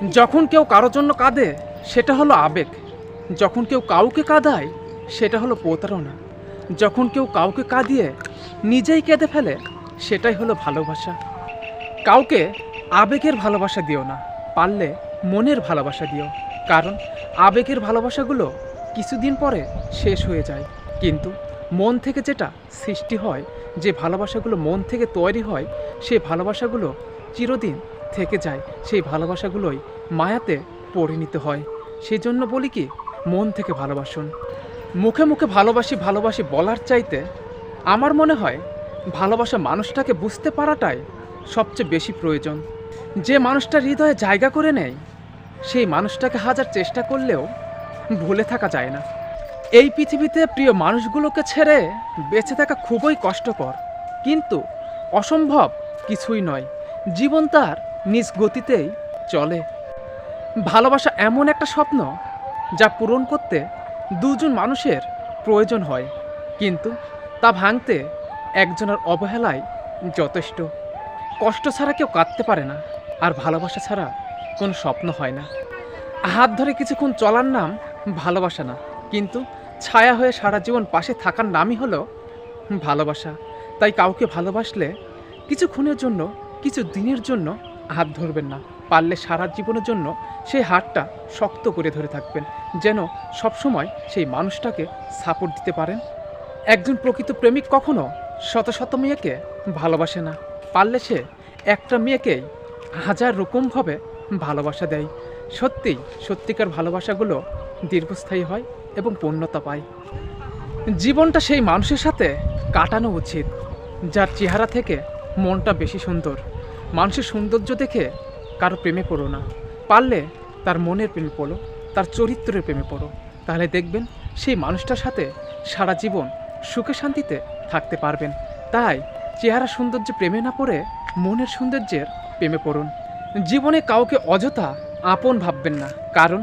যখন কেউ কারোর জন্য কাঁদে সেটা হলো আবেগ, যখন কেউ কাউকে কাঁদায় সেটা হলো প্রতারণা, যখন কেউ কাউকে কাঁদিয়ে নিজেই কেঁদে ফেলে সেটাই হলো ভালোবাসা। কাউকে আবেগের ভালোবাসা দিও না, পারলে মনের ভালোবাসা দিও। কারণ আবেগের ভালোবাসাগুলো কিছুদিন পরে শেষ হয়ে যায়, কিন্তু মন থেকে যেটা সৃষ্টি হয়, যে ভালোবাসাগুলো মন থেকে তৈরি হয়, সেই ভালোবাসাগুলো চিরদিন থেকে যায়। সেই ভালোবাসাগুলোই মায়াতে পরিণত হয়। সেই জন্য বলি কি, মন থেকে ভালোবাসুন। মুখে মুখে ভালোবাসি ভালোবাসি বলার চাইতে আমার মনে হয় ভালোবাসা মানুষটাকে বুঝতে পারাটাই সবচেয়ে বেশি প্রয়োজন। যে মানুষটা হৃদয়ে জায়গা করে নেয় সেই মানুষটাকে হাজার চেষ্টা করলেও ভুলে থাকা যায় না। এই পৃথিবীতে প্রিয় মানুষগুলোকে ছেড়ে বেঁচে থাকা খুবই কষ্টকর, কিন্তু অসম্ভব কিছুই নয়। জীবন তার নিজ গতিতেই চলে। ভালোবাসা এমন একটা স্বপ্ন যা পূরণ করতে দুজন মানুষের প্রয়োজন হয়, কিন্তু তা ভাঙতে একজনের অবহেলায় যথেষ্ট। কষ্ট ছাড়া কেউ কাঁদতে পারে না, আর ভালোবাসা ছাড়া কোনো স্বপ্ন হয় না। হাত ধরে কিছুক্ষণ চলার নাম ভালোবাসা না, কিন্তু ছায়া হয়ে সারা জীবন পাশে থাকার নামই হলো ভালোবাসা। তাই কাউকে ভালোবাসলে কিছুক্ষণের জন্য, কিছু দিনের জন্য হাত ধরবেন না, পারলে সারা জীবনের জন্য সেই হাতটা শক্ত করে ধরে থাকবেন, যেন সবসময় সেই মানুষটাকে সাপোর্ট দিতে পারেন। একজন প্রকৃত প্রেমিক কখনো শত শত মেয়েকে ভালোবাসে না, পারলে সে একটা মেয়েকেই হাজার রকমভাবে ভালোবাসা দেয়। সত্যিকার ভালোবাসাগুলো দীর্ঘস্থায়ী হয় এবং পূর্ণতা পায়। জীবনটা সেই মানুষের সাথে কাটানো উচিত যার চেহারা থেকে মনটা বেশি সুন্দর। মানুষের সৌন্দর্য দেখে কারো প্রেমে পড়ো না, পারলে তার মনের প্রেমে পড়ো, তার চরিত্রের প্রেমে পড়ো। তাহলে দেখবেন সেই মানুষটার সাথে সারা জীবন সুখে শান্তিতে থাকতে পারবেন। তাই চেহারা সৌন্দর্য প্রেমে না পড়ে মনের সৌন্দর্যের প্রেমে পড়ুন। জীবনে কাউকে অযথা আপন ভাববেন না, কারণ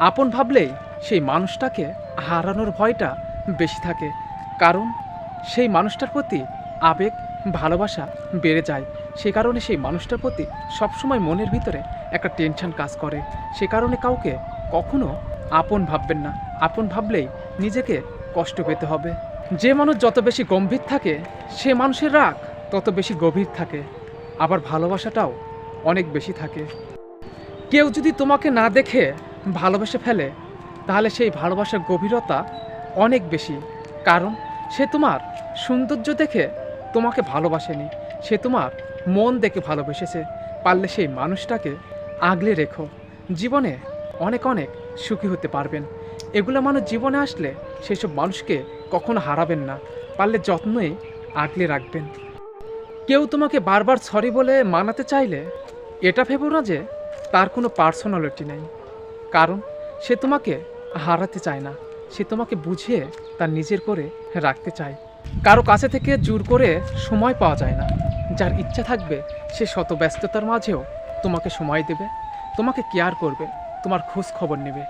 আপন ভাবলেই সেই মানুষটাকে হারানোর ভয়টা বেশি থাকে। কারণ সেই মানুষটার প্রতি আবেগ ভালোবাসা বেড়ে যায়, সে কারণে সেই মানুষটার প্রতি সবসময় মনের ভিতরে একটা টেনশন কাজ করে। সে কারণে কাউকে কখনো আপন ভাববেন না, আপন ভাবলেই নিজেকে কষ্ট পেতে হবে। যে মানুষ যত বেশি গম্ভীর থাকে সে মানুষের রাগ তত বেশি গভীর থাকে, আবার ভালোবাসাটাও অনেক বেশি থাকে। কেউ যদি তোমাকে না দেখে ভালোবেসে ফেলে তাহলে সেই ভালোবাসার গভীরতা অনেক বেশি, কারণ সে তোমার সৌন্দর্য দেখে তোমাকে ভালোবাসেনি, সে তোমার মন দেখে ভালোবেসেছে। পারলে সেই মানুষটাকে আগলে রেখো, জীবনে অনেক অনেক সুখী হতে পারবেন। এগুলো মানুষ জীবনে আসলে সেসব মানুষকে কখনো হারাবেন না, পারলে যত্নে আগলে রাখবেন। কেউ তোমাকে বারবার সরি বলে মানাতে চাইলে এটা ভেবো না যে তার কোনো পার্সোনালিটি নেই, কারণ সে তোমাকে হারাতে চায় না, সে তোমাকে বুঝিয়ে তার নিজের করে রাখতে চায়। কারো কাছে থেকে জোর করে সময় পাওয়া যায় না। যার ইচ্ছা থাকবে সে শত ব্যস্ততার মাঝেও তোমাকে সময় দেবে, তোমাকে কেয়ার করবে, তোমার খোঁজ খবর নেবে।